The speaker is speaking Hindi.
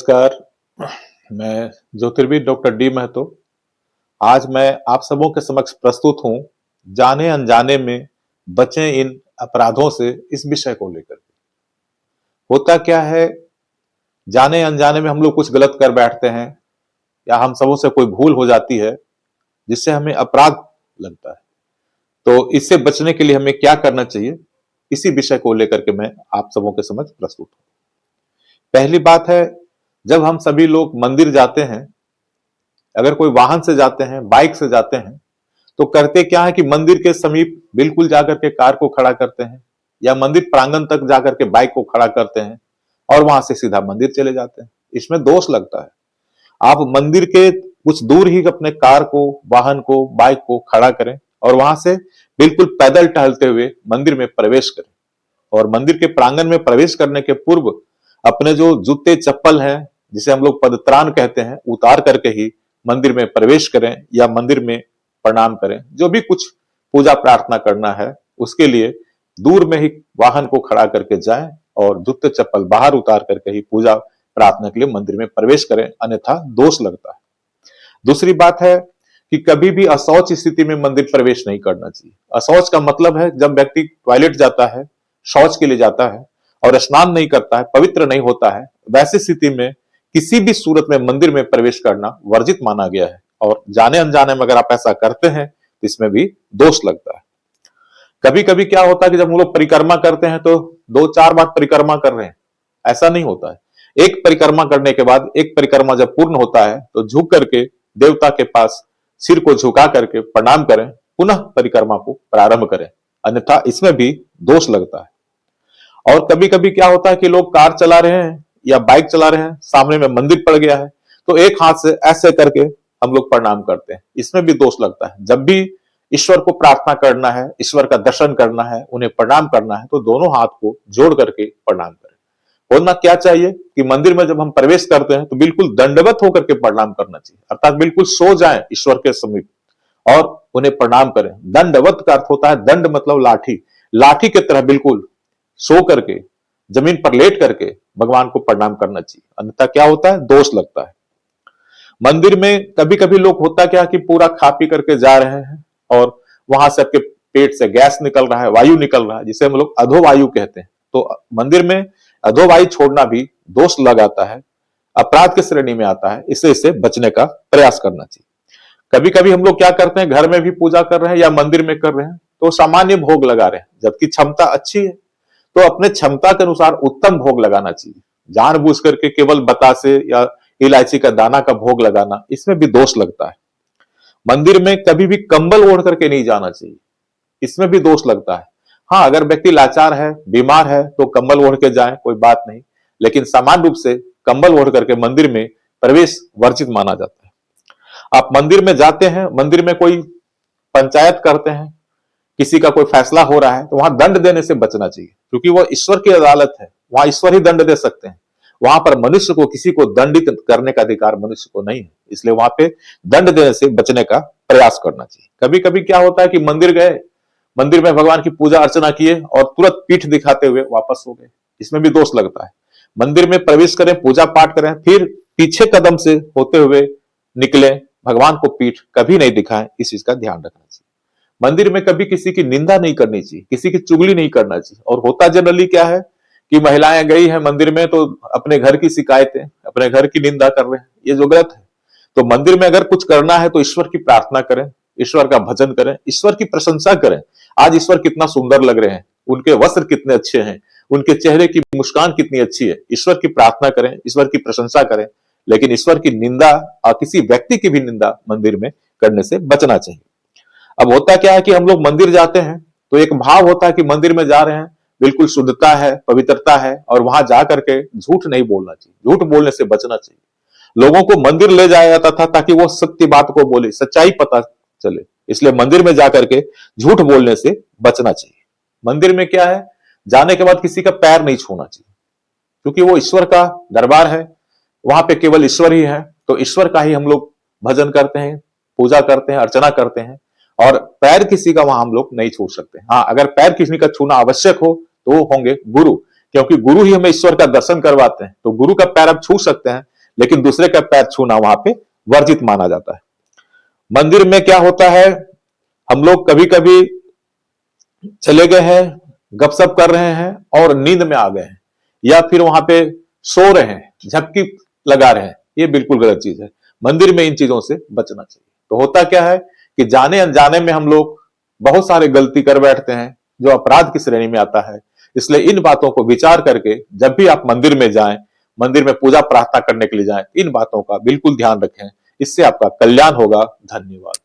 नमस्कार। मैं ज्योतिर्विद डॉक्टर डी महतो। आज मैं आप सबों के समक्ष प्रस्तुत हूं जाने अनजाने में बचें इन अपराधों से, इस विषय को लेकर। होता क्या है, जाने अनजाने में हम लोग कुछ गलत कर बैठते हैं या हम सबों से कोई भूल हो जाती है जिससे हमें अपराध लगता है। तो इससे बचने के लिए हमें क्या करना चाहिए, इसी विषय को लेकर के मैं आप सबों के समक्ष प्रस्तुत हूं। पहली बात है, जब हम सभी लोग मंदिर जाते हैं, अगर कोई वाहन से जाते हैं, बाइक से जाते हैं, तो करते क्या है कि मंदिर के समीप बिल्कुल जाकर के कार को खड़ा करते हैं या मंदिर प्रांगण तक जाकर के बाइक को खड़ा करते हैं और वहां से सीधा मंदिर चले जाते हैं। इसमें दोष लगता है। आप मंदिर के कुछ दूर ही अपने कार को, वाहन को, बाइक को खड़ा करें और वहां से बिल्कुल पैदल टहलते हुए मंदिर में प्रवेश करें। और मंदिर के प्रांगण में प्रवेश करने के पूर्व अपने जो जूते चप्पल हैं, जिसे हम लोग पदत्राण कहते हैं, उतार करके ही मंदिर में प्रवेश करें या मंदिर में प्रणाम करें। जो भी कुछ पूजा प्रार्थना करना है उसके लिए दूर में ही वाहन को खड़ा करके जाएं और जूते चप्पल बाहर उतार करके ही पूजा प्रार्थना के लिए मंदिर में प्रवेश करें, अन्यथा दोष लगता है। दूसरी बात है कि कभी भी अशौच स्थिति में मंदिर प्रवेश नहीं करना चाहिए। अशौच का मतलब है जब व्यक्ति टॉयलेट जाता है, शौच के लिए जाता है और स्नान नहीं करता है, पवित्र नहीं होता है, वैसी स्थिति में किसी भी सूरत में मंदिर में प्रवेश करना वर्जित माना गया है। और जाने अनजाने में अगर आप ऐसा करते हैं तो इसमें भी दोष लगता है। कभी कभी क्या होता है कि जब हम लोग परिक्रमा करते हैं तो 2-4 बार परिक्रमा कर रहे हैं, ऐसा नहीं होता है। एक परिक्रमा करने के बाद, एक परिक्रमा जब पूर्ण होता है तो झुक करके देवता के पास सिर को झुका करके प्रणाम करें, पुनः परिक्रमा को प्रारंभ करें, अन्यथा इसमें भी दोष लगता है। और कभी कभी क्या होता है कि लोग कार चला रहे हैं या बाइक चला रहे हैं, सामने में मंदिर पड़ गया है तो एक हाथ से ऐसे करके हम लोग प्रणाम करते हैं, इसमें भी दोष लगता है। जब भी ईश्वर को प्रार्थना करना है, ईश्वर का दर्शन करना है, उन्हें प्रणाम करना है तो दोनों हाथ को जोड़ करके प्रणाम करें। होना क्या चाहिए कि मंदिर में जब हम प्रवेश करते हैं तो बिल्कुल दंडवत होकर के प्रणाम करना चाहिए, अर्थात बिल्कुल सो जाएं ईश्वर के समीप और उन्हें प्रणाम करें। दंडवत का अर्थ होता है, दंड मतलब लाठी, लाठी की तरह बिल्कुल सो करके, जमीन पर लेट करके भगवान को प्रणाम करना चाहिए, अन्यथा क्या होता है, दोष लगता है। मंदिर में कभी कभी लोग होता क्या कि पूरा खा पी करके जा रहे हैं और वहां से आपके पेट से गैस निकल रहा है, वायु निकल रहा है, जिसे हम लोग अधोवायु कहते हैं। तो मंदिर में अधोवायु छोड़ना भी दोष लगाता है, अपराध की श्रेणी में आता है। इससे बचने का प्रयास करना चाहिए। कभी कभी हम लोग क्या करते हैं, घर में भी पूजा कर रहे हैं या मंदिर में कर रहे हैं तो सामान्य भोग लगा रहे हैं, जबकि क्षमता अच्छी है तो अपने क्षमता के अनुसार उत्तम भोग लगाना चाहिए। जानबूझ करके केवल बतासे या इलायची का दाना का भोग लगाना, इसमें भी दोष लगता है। मंदिर में कभी भी कंबल ओढ़ करके नहीं जाना चाहिए, इसमें भी दोष लगता है। हाँ, अगर व्यक्ति लाचार है, बीमार है तो कंबल ओढ़ के जाए, कोई बात नहीं, लेकिन सामान्य रूप से कंबल ओढ़ करके मंदिर में प्रवेश वर्जित माना जाता है। आप मंदिर में जाते हैं, मंदिर में कोई पंचायत करते हैं, किसी का कोई फैसला हो रहा है तो वहां दंड देने से बचना चाहिए, क्योंकि वो ईश्वर की अदालत है, वहां ईश्वर ही दंड दे सकते हैं। वहां पर मनुष्य को, किसी को दंडित करने का अधिकार मनुष्य को नहीं है, इसलिए वहां पे दंड देने से बचने का प्रयास करना चाहिए। कभी कभी क्या होता है कि मंदिर गए, मंदिर में भगवान की पूजा अर्चना किए और तुरंत पीठ दिखाते हुए वापस हो गए, इसमें भी दोष लगता है। मंदिर में प्रवेश करें, पूजा पाठ करें, फिर पीछे कदम से होते हुए निकले, भगवान को पीठ कभी नहीं दिखाएं, इस चीज का ध्यान रखना चाहिए। मंदिर में कभी किसी की निंदा नहीं करनी चाहिए, किसी की चुगली नहीं करना चाहिए। और होता जनरली क्या है कि महिलाएं गई हैं मंदिर में तो अपने घर की शिकायतें, अपने घर की निंदा कर रहे हैं, ये जो गलत है। तो मंदिर में अगर कुछ करना है तो ईश्वर की प्रार्थना करें, ईश्वर का भजन करें, ईश्वर की प्रशंसा करें। आज ईश्वर कितना सुंदर लग रहे हैं, उनके वस्त्र कितने अच्छे हैं, उनके चेहरे की मुस्कान कितनी अच्छी है, ईश्वर की प्रार्थना करें, ईश्वर की प्रशंसा करें। लेकिन ईश्वर की निंदा और किसी व्यक्ति की भी निंदा मंदिर में करने से बचना चाहिए। अब होता क्या है कि हम लोग मंदिर जाते हैं तो एक भाव होता है कि मंदिर में जा रहे हैं, बिल्कुल शुद्धता है, पवित्रता है, और वहां जा करके झूठ नहीं बोलना चाहिए, झूठ बोलने से बचना चाहिए। लोगों को मंदिर ले जाया जाता था ताकि वो सत्य बात को बोले, सच्चाई पता चले, इसलिए मंदिर में जाकर के झूठ बोलने से बचना चाहिए। मंदिर में क्या है, जाने के बाद किसी का पैर नहीं छूना चाहिए, क्योंकि वो ईश्वर का दरबार है, वहां पे केवल ईश्वर ही है, तो ईश्वर का ही हम लोग भजन करते हैं, पूजा करते हैं, अर्चना करते हैं, और पैर किसी का वहां हम लोग नहीं छू सकते। हाँ, अगर पैर किसी का छूना आवश्यक हो तो वो होंगे गुरु, क्योंकि गुरु ही हमें ईश्वर का दर्शन करवाते हैं, तो गुरु का पैर आप छू सकते हैं। लेकिन दूसरे का पैर छूना वहां पे वर्जित माना जाता है। मंदिर में क्या होता है, हम लोग कभी कभी चले गए हैं, गपशप कर रहे हैं और नींद में आ गए हैं, या फिर वहां पे सो रहे हैं, झपकी लगा रहे हैं, ये बिल्कुल गलत चीज है। मंदिर में इन चीजों से बचना चाहिए। तो होता क्या है कि जाने अनजाने में हम लोग बहुत सारे गलती कर बैठते हैं जो अपराध की श्रेणी में आता है। इसलिए इन बातों को विचार करके जब भी आप मंदिर में जाएं, मंदिर में पूजा प्रार्थना करने के लिए जाएं, इन बातों का बिल्कुल ध्यान रखें। इससे आपका कल्याण होगा। धन्यवाद।